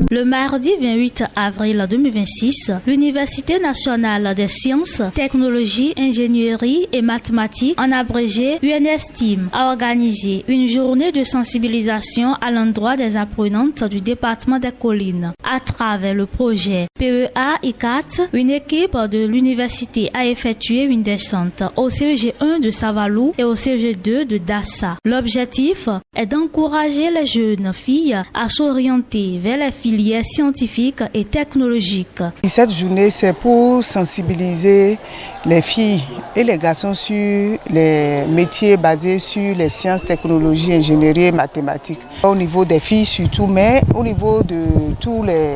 Le mardi 28 avril 2026, l'Université nationale des sciences, technologies, ingénierie et mathématiques, en abrégé UNSTIM, a organisé une journée de sensibilisation à l'endroit des apprenantes du département des Collines. À travers le projet PEA ICAT, une équipe de l'université a effectué une descente au CEG 1 de Savalou et au CEG 2 de Dassa. L'objectif est d'encourager les jeunes filles à s'orienter vers les filières scientifiques et technologiques. Cette journée, c'est pour sensibiliser les filles et les garçons sur les métiers basés sur les sciences, technologies, ingénierie et mathématiques. Au niveau des filles surtout, mais au niveau de tous les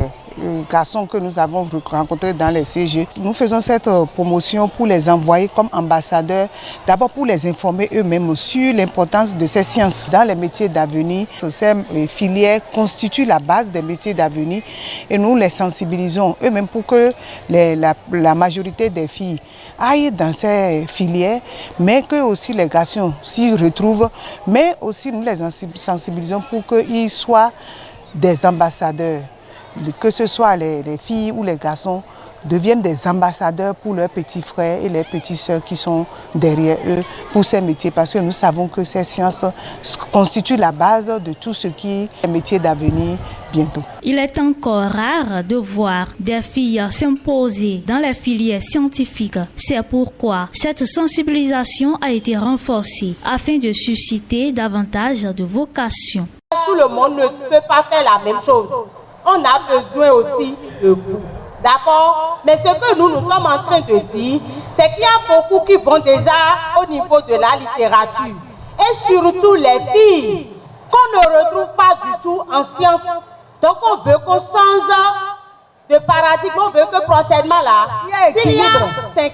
garçons que nous avons rencontrés dans les CG. Nous faisons cette promotion pour les envoyer comme ambassadeurs, d'abord pour les informer eux-mêmes sur l'importance de ces sciences dans les métiers d'avenir. Ces filières constituent la base des métiers d'avenir et nous les sensibilisons eux-mêmes pour que la majorité des filles aillent dans ces filières, mais que aussi les garçons s'y retrouvent, mais aussi nous les sensibilisons pour qu'ils soient des ambassadeurs. Que ce soit les filles ou les garçons deviennent des ambassadeurs pour leurs petits frères et leurs petites sœurs qui sont derrière eux pour ces métiers, parce que nous savons que ces sciences constituent la base de tout ce qui est métier d'avenir bientôt. Il est encore rare de voir des filles s'imposer dans les filières scientifiques. C'est pourquoi cette sensibilisation a été renforcée afin de susciter davantage de vocations. Tout le monde ne peut pas faire la même chose. On a besoin aussi de vous. D'accord? Mais ce que nous sommes en train de dire, c'est qu'il y a beaucoup qui vont déjà au niveau de la littérature. Et surtout les filles, qu'on ne retrouve pas du tout en sciences. Donc on veut qu'on change de paradigme, on veut que prochainement là, s'il y a 50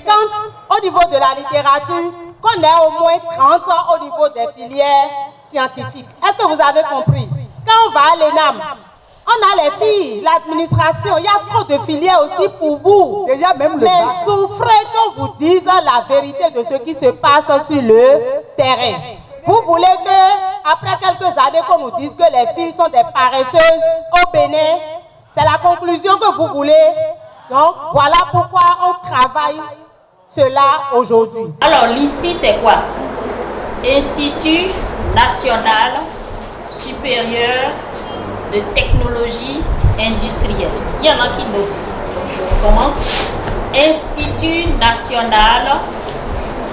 au niveau de la littérature, qu'on ait au moins 30 au niveau des filières scientifiques. Est-ce que vous avez compris? Quand on va à l'ENAM, on a les filles, l'administration, il y a trop de filières aussi pour vous. Déjà même mais souffrez qu'on vous dise la vérité de ce qui se passe sur le terrain. Vous voulez que, après quelques années, qu'on nous dise que les filles sont des paresseuses au Bénin? C'est la conclusion que vous voulez. Donc, voilà pourquoi on travaille cela aujourd'hui. Alors, l'INSTI, c'est quoi? Institut National Supérieur de Technologie Industrielle. Il y en a qui notent. Je recommence. Institut National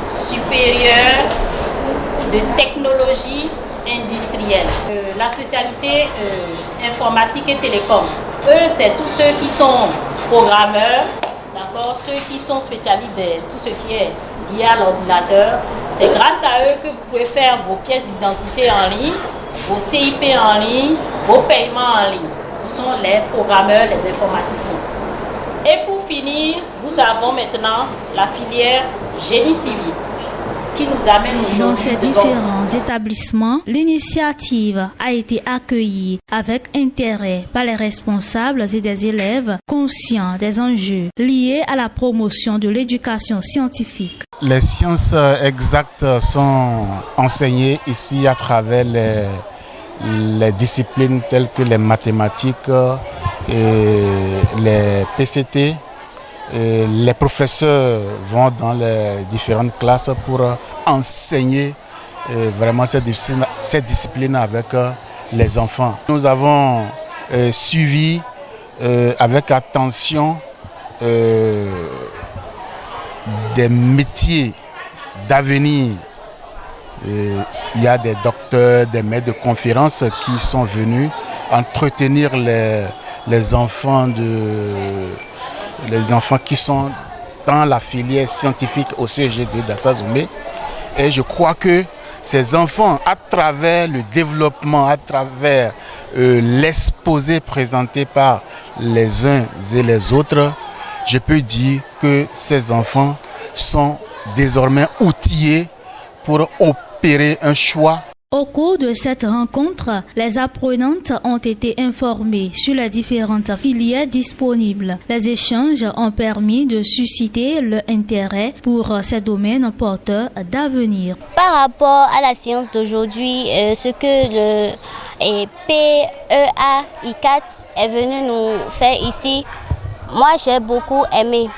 Supérieur de Technologie Industrielle. La spécialité informatique et télécom. Eux, c'est tous ceux qui sont programmeurs, d'accord, ceux qui sont spécialistes de tout ce qui est lié à l'ordinateur. C'est grâce à eux que vous pouvez faire vos pièces d'identité en ligne, vos CIP en ligne, vos paiements en ligne. Ce sont les programmeurs, les informaticiens. Et pour finir, nous avons maintenant la filière génie civil qui nous amène aujourd'hui. Dans ces différents établissements, l'initiative a été accueillie avec intérêt par les responsables et des élèves conscients des enjeux liés à la promotion de l'éducation scientifique. Les sciences exactes sont enseignées ici à travers les disciplines telles que les mathématiques et les PCT. Et les professeurs vont dans les différentes classes pour enseigner vraiment cette discipline avec les enfants. Nous avons suivi avec attention des métiers d'avenir. Il y a des docteurs, des maîtres de conférences qui sont venus entretenir les enfants qui sont dans la filière scientifique au CEG de Dassa Zoumbé. Et je crois que ces enfants, à travers le développement, à travers l'exposé présenté par les uns et les autres, je peux dire que ces enfants sont désormais outillés pour opérer un choix. Au cours de cette rencontre, les apprenantes ont été informées sur les différentes filières disponibles. Les échanges ont permis de susciter leur intérêt pour ces domaines porteurs d'avenir. Par rapport à la science d'aujourd'hui, ce que et PEA-I4 est venu nous faire ici. Moi, j'ai beaucoup aimé.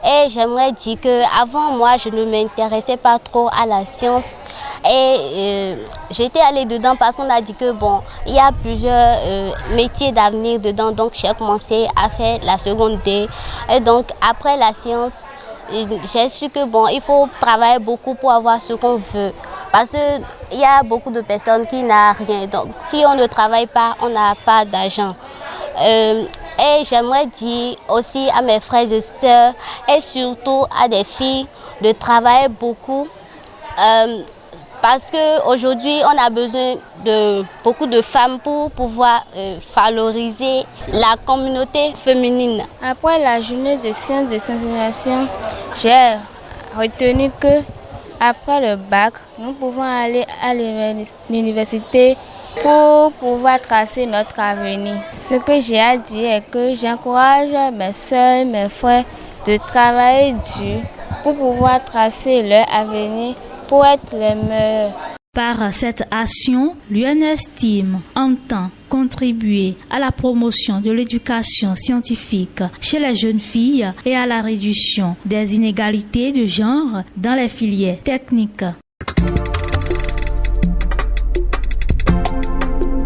Et j'aimerais dire qu'avant, moi, je ne m'intéressais pas trop à la science. Et j'étais allée dedans parce qu'on a dit que bon, il y a plusieurs métiers d'avenir dedans. Donc, j'ai commencé à faire la seconde D. Et donc, après la science, j'ai su que bon, il faut travailler beaucoup pour avoir ce qu'on veut. Parce qu'il y a beaucoup de personnes qui n'ont rien. Donc, si on ne travaille pas, on n'a pas d'argent. Et j'aimerais dire aussi à mes frères et sœurs et surtout à des filles de travailler beaucoup parce qu'aujourd'hui on a besoin de beaucoup de femmes pour pouvoir valoriser la communauté féminine. Après la journée de sciences de sensibilisation, j'ai retenu que après le bac, nous pouvons aller à l'université pour pouvoir tracer notre avenir. Ce que j'ai à dire est que j'encourage mes soeurs, mes frères de travailler dur pour pouvoir tracer leur avenir pour être les meilleurs. Par cette action, l'UNESTIM entend contribuer à la promotion de l'éducation scientifique chez les jeunes filles et à la réduction des inégalités de genre dans les filières techniques.